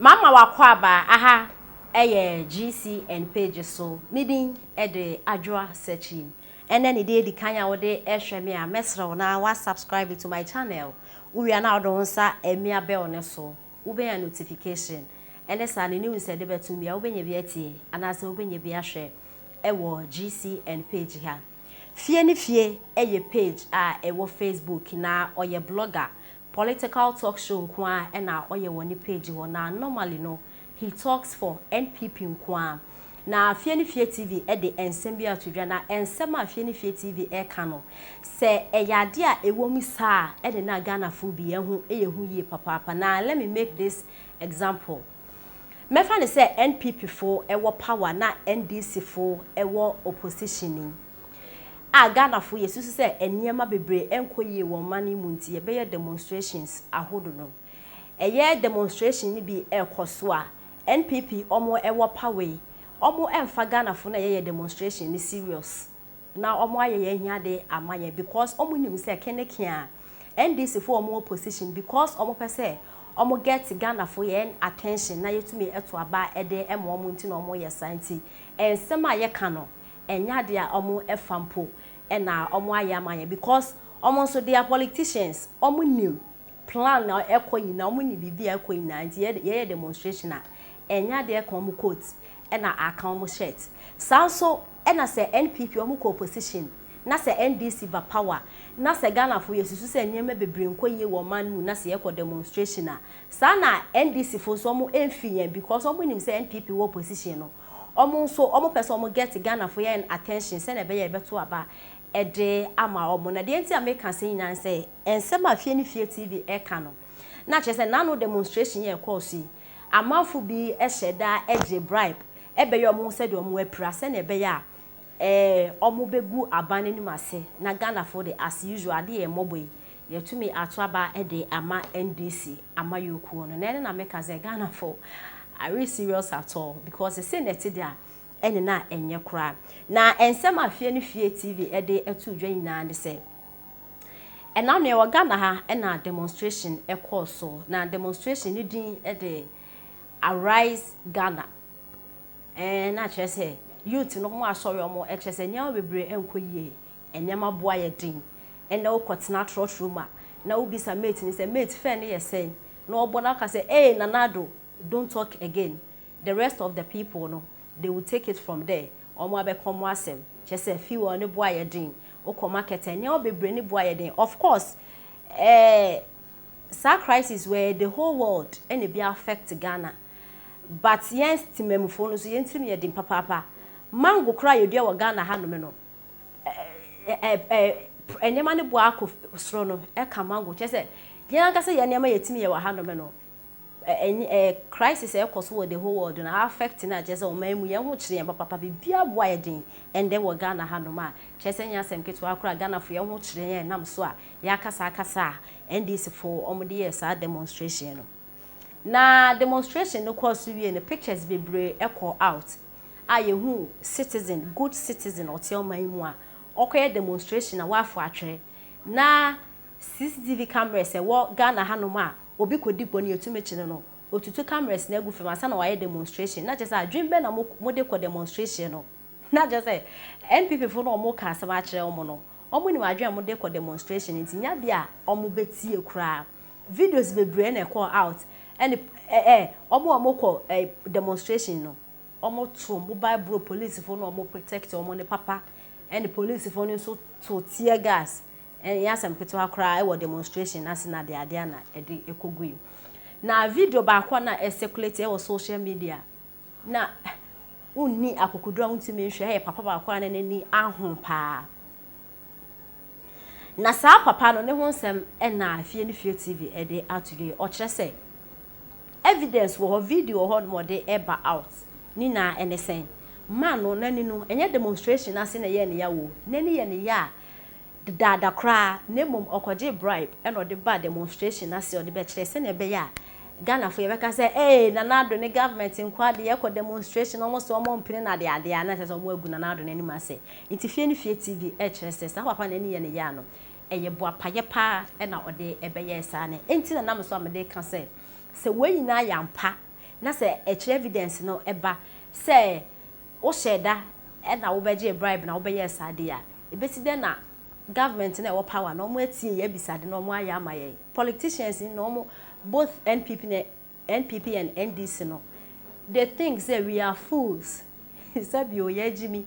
Mama wakwaba aha GC and page so meeting the adwa searching and then the di kanya wo de ehwe me a mesro na wa subscribe to my channel we are now don sa emia bell ne so wo be notification and sa ne news e de betu me wo benya bi atie anase wo benya bi ahwe wo GC and page ha fie ni fie page wo Facebook na oye blogger political talk show nkwa na oye woni page wo na normally no he talks for NPP nkwa na fie ni fie TV de ensem bia todwa na ensem a fie ni fie TV ka no se eyade a ewomu saa de na Ghana fu bi ehu ye papa na let me make this example. Mefa ne se NPP fo ewo power na NDC fo ewo opposition Ghana fo yesusu se eniema bebre enkoye won mani munti ye be demonstrations ahodo no demonstration ni bi ekoso a NPP omo ewo power omo emfa Ghana fo na ye demonstration ni serious na omo aye hia de amaye because omo nim se kenekia NDC fo omo opposition because omo pese omo get Ghana fo ye attention na yetumi eto aba ede emo omo nti na omo ye santi ensema ye ka no enya de a omo efampo na omo ayamanye because omo so they are politicians omo new plan na ekoyi na omo ni bibia ekoyi na nti ye demonstration a enya de ka omo coat na aka omo shirt sanso na se NPP omo ko opposition na se NDC ba power na se Ghana fo yesusu se nyema bebre nkoyi wo man mu na se ye ko demonstration a sa na NDC fo so omo enfiyen because omo nim se NPP wo opposition no omo so omo person omo get Ghana for your attention say na be ye beto aba ede ama omo na de enti ameka say nan say ensem afie ni fie TV ka no na che say na no demonstration ye course amafu bi eheda eje bribe ebe ye omo say de omo apira say na be ya omo begu abane ni mase na Ghana for the as usual de ye moboy ye tumi ato aba ede ama NDC ama yoku no na na meka say Ghana for are we serious at all because the senate there ene na enye kra na ensem afie ni fie TV ede etu dwa nyina ne se ena no e Ghana ha ena demonstration so na demonstration ni din ede arise Ghana na chese youth no mo asori omo chese nya bebre enkoyie enyama boa ye din ena okotena trothroma na ubisa mate ni se mate fe ne yesen na obona ka se nanado don't talk again. The rest of the people, no, they will take it from there. Omo abekomo asem. Chese fi wo ne boa ye din. Oko market enya obebre ne boa ye din. Of course, sa crisis where the whole world and it be affect Ghana. But yes, timemfo no so yentim ye din papa. Mango cry you dia wo Ghana ha no me no. Enyema ne boa akọ soro no e ka mango chese. Yen ka se ye nyema yetimi ye wa ha no me no. Crisis ekoso the whole world na affect na just o mamu ye ho kire papa bibia boa ye din and then we Ghana ha no ma chese nya sem keto akura Ghana fo ye ho kire ye nam so a ya kasa and this for omde yes a demonstration no na demonstration no course we the pictures bebre echo out ye hu citizen good citizen o tell mamu a okoye demonstration na wa fo atwere na CCTV cameras wo Ghana ha no ma obi kodipo ne yetumechine no otutu cameras na egu fema na waye demonstration na just adwembe na mo de ko demonstration no na just NPP fo no mo ka asema kire omo no omo ni wadwen mo de ko demonstration ntinya bia omo betie kura videos bebre na call out and omo ko demonstration no omo to mobile bro police fo no omo protect omo ne papa and the police fo no so to tear gas and yasam keto akra e wo demonstration as na de ade na e de ekogui na video ba kwa na circulate e wo social media na unni akokudura untime nhwe e papa ba kwa na nani ahon pa na sa papa no ne ho nsem e na afie ne fie TV e de atoye o kire se evidence wo video ho mo de e ba out ni na enesen man no nani no enye demonstration as na ye ne ya wo nani ye ne ya dada kra nemum okoje bribe eno de bad demonstration as o de be kire se na be ya Ghana for yebeka say nanado ne government nkwade ye ko demonstration almost omo mpene na de ade na se omo agu nanado ne nima se ntifie ne fie TV kire se sa papa na ni ye ne ya no eye bo apaye pa na o de ebe ye sa ne enti na nam so amede ka se we nyina ya mpa na say evidence no eba say wo sheda e na wo beje bribe na wo be yes ade ya ebesi de na government na wo power no mo atie ya bisade no mo aya amaye politicians no mo both NPP and NDC no they think say we are fools sabi o ye jimi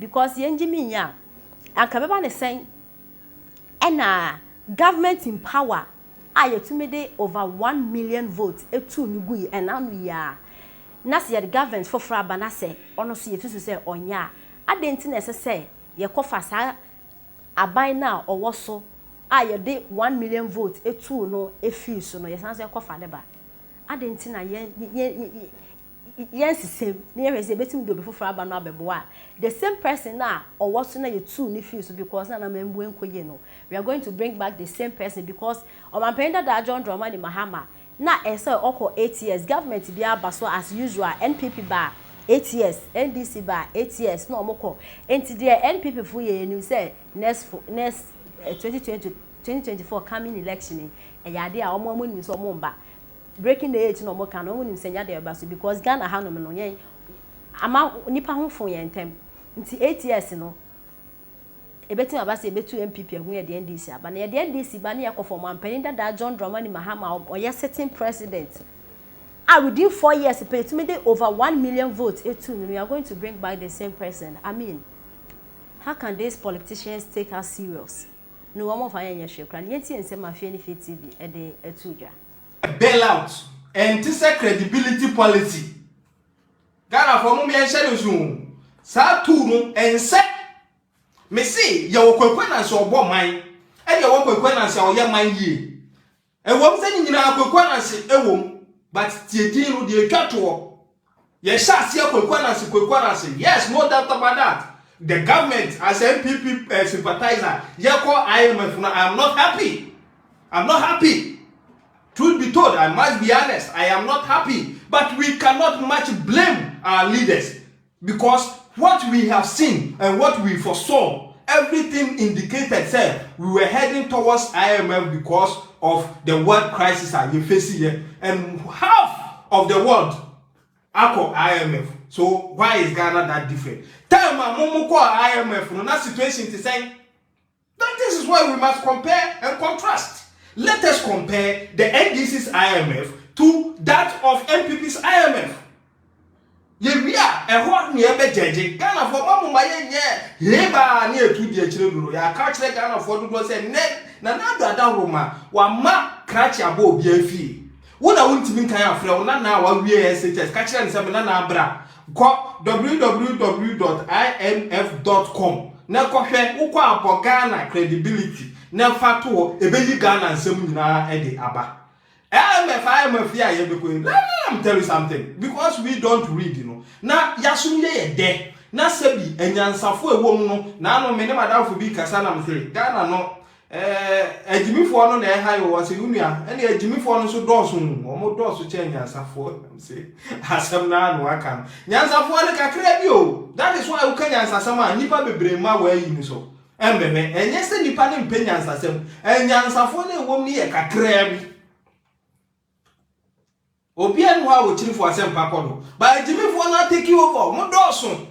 because ye jimi nya anka beba ne sen na government in power aye to me dey over 1 million votes etu nugu and anu ya na se the government for fraba na se ono so ye fisu se onya adenti na se ye kofa sa aban na owo so aye dey 1 million votes etu no efi so no ye san se kofa ne ba adenti na yes same near is betim do before fraba no abeboa the same person na owo so na ye tu ni fi so because na membu enkoye no we are going to bring back the same person because omampenda da John Dramani Mahama na ese oko 8 years government bi abaso as usual NPP ba 8 years NDC ba 8 years no omoko enti there NPP fu ye ni say next 2024 coming election e yade a omo ni so omo mba breaking the age no more can no nim senya de baso because Ghana ha no me no yen ama nipa ho fon yen tem nti 8 years no ebetin abase ebetu MPP ehun ye de NDC aba na ye de NDC ba na ye kofo mampani da John Dramani Mahama or ye sitting president within 4 years it made over 1 million votes we are going to bring back the same person. I mean, how can these politicians take us serious? No one of yen shekran yenti ense mafia ni TV e de etuja bailout and this credibility policy. Ghana for me and share you. Sa tu no ense. Me say you kwekwe na so obo man. E you kwekwe na se oye man ye. E wo mse nyina kwekwe na se ewom but tieti no de twato. Ye sha se kwekwe na se yes, no doubt about that. The government as MPP sympathizer ye call IMF now I am not happy. I'm not happy. Truth be told, I must be honest, I am not happy. But we cannot much blame our leaders because what we have seen and what we foresaw, everything indicated said we were heading towards IMF because of the world crisis that you face here. And half of the world are called IMF. So why is Ghana that different? Tell my mom call IMF no that situation to say that this is why we must compare and contrast. Let us compare the NDC's IMF to that of MPP's IMF. We are a hot near Bejeje. Ghana for Mamu Maye, Leba near 2 years children. Ya catch the Ghana for the say, Nana Roma, Wama Cratch above BFE. What I want to be kind of friend, Nana, what we are SHS, catch and Samanana Bra. www.imf.com. Now, Coffee, Uqua for Ghana credibility. Na fato ebeyi Ghana nsem nyina e de aba IMF ya because let me tell you something because we don't read na yasumye ye de na sabi enyansafo ewom no na no me ne madamfo bi kasa na mse Ghana no ejimifo no na e ha yo wase unua ene ejimifo no so dɔɔso omo dɔɔso che enyansafo mse asem na no aka no nyansafo ne kakra bi o that is why uka nyansasam a nipa bebre ma wa yi ni so embeme enye se nipa ne mpenya nsasem enyansafo ne wom ni ye kakra bi obi anu ha wo chirifo asem pakodo ba ejimifo na take you over mo dɔɔso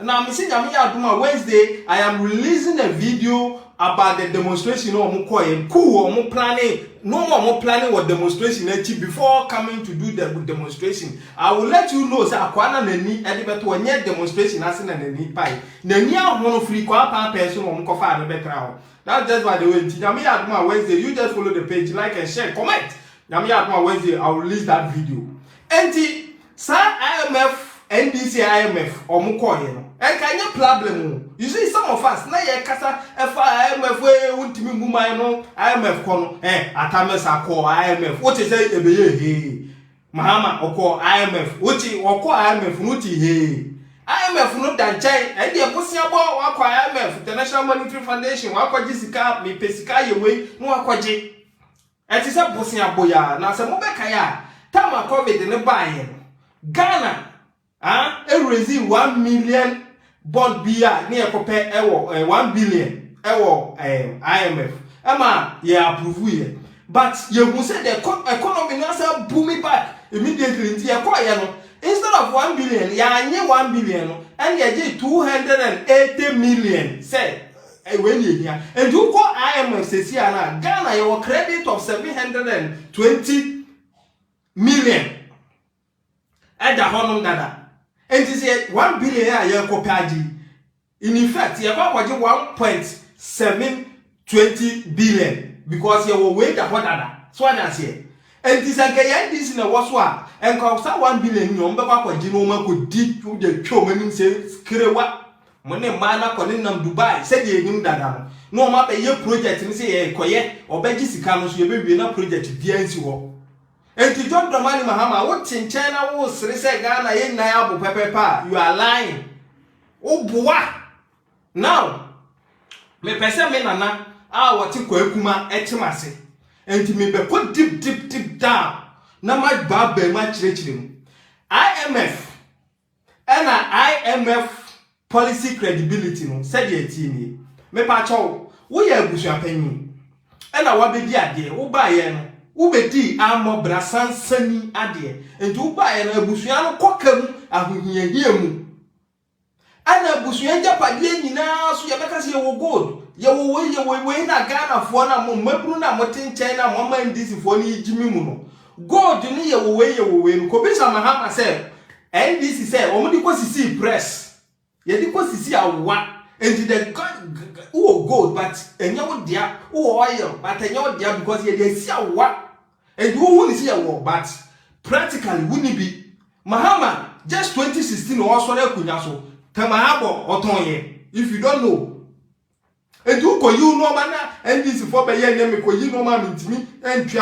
na me say nyame ya aduma Wednesday I am releasing a video about the demonstration no mo cool mo planning what demonstration before coming to do the demonstration. I will let you know say akwana nani e de beto onye demonstration ase na nani pai nani ahono free kwa pa person mo kofa na betra ho. That's just by the way nyame ya aduma Wednesday you just follow the page, like and share, comment. Nyame ya aduma Wednesday I will release that video. Enti sa IMF NDC IMF omo koye no and can you problem? You see some of us na ye kasa IMF we untimi mumai no IMF kono atamesa call IMF what is say ebeye he Mahama oko IMF uti oko IMF nuti he IMF no danchai e de bosia bo wakwa IMF International Monetary Foundation wakwa jisika me pesika yewe no wakwaje e ti se bosia boya na se mo be kaya tama COVID ne baye Ghana raise 1 million bond bia near compare 1 billion IMF. Ama ye approve here. But you will say the economy now booming back. immediately nti ye ko ye no instead of 1 billion ya anye 1 billion no and ye get 280 million say when you here and you call IMF says here na Ghana your credit of 720 million at the honum dada and you say 1 billion ya ko padi in effect you go 1.720 billion because you will wait the dada so I say and this and this in a was what and cost 1 billion no be kwa no ma ko di to the twom anim say skrewa money mana ko nam Dubai said ye nim dada no ma be ye project ni say ye koye obeji sika no so ye be na project bia nsi ho enti John Dramani Mahama wo chenchen na wo sere say Ghana ye nan abo pepepa you are lying o boa now me pese me nana a wo ti ko akuma etimase enti me be ko deep down na ma ba ma chirechire mu IMF and IMF policy credibility no said ye ti ni me pa cho wo ye abusu apanyi and na wa be di ade wo ba ye no wo be di amo brasansani ade enti wo ba ye no abusu an kokam ahohiahia mu ana abusu an japade nyina so ye beka se ye wo gold ye wo na Ghana fo na mo mabru na mo tenchen na mo man disi fo ni jimi mu no gold ni ye wo no ko bisa Mahama say NDC say o mo di ko sisi press ye di ko sisi awa and the gold but enya wo dia wo oil but enya wo dia because ye dey see awa and wo hu ni see awa but practically wouldn't be Mahama just 2016 o so na kunya so tamahabo oton ye if you don't know and you ko you no man na NDC for be ye nem ko you no man ntimi entwa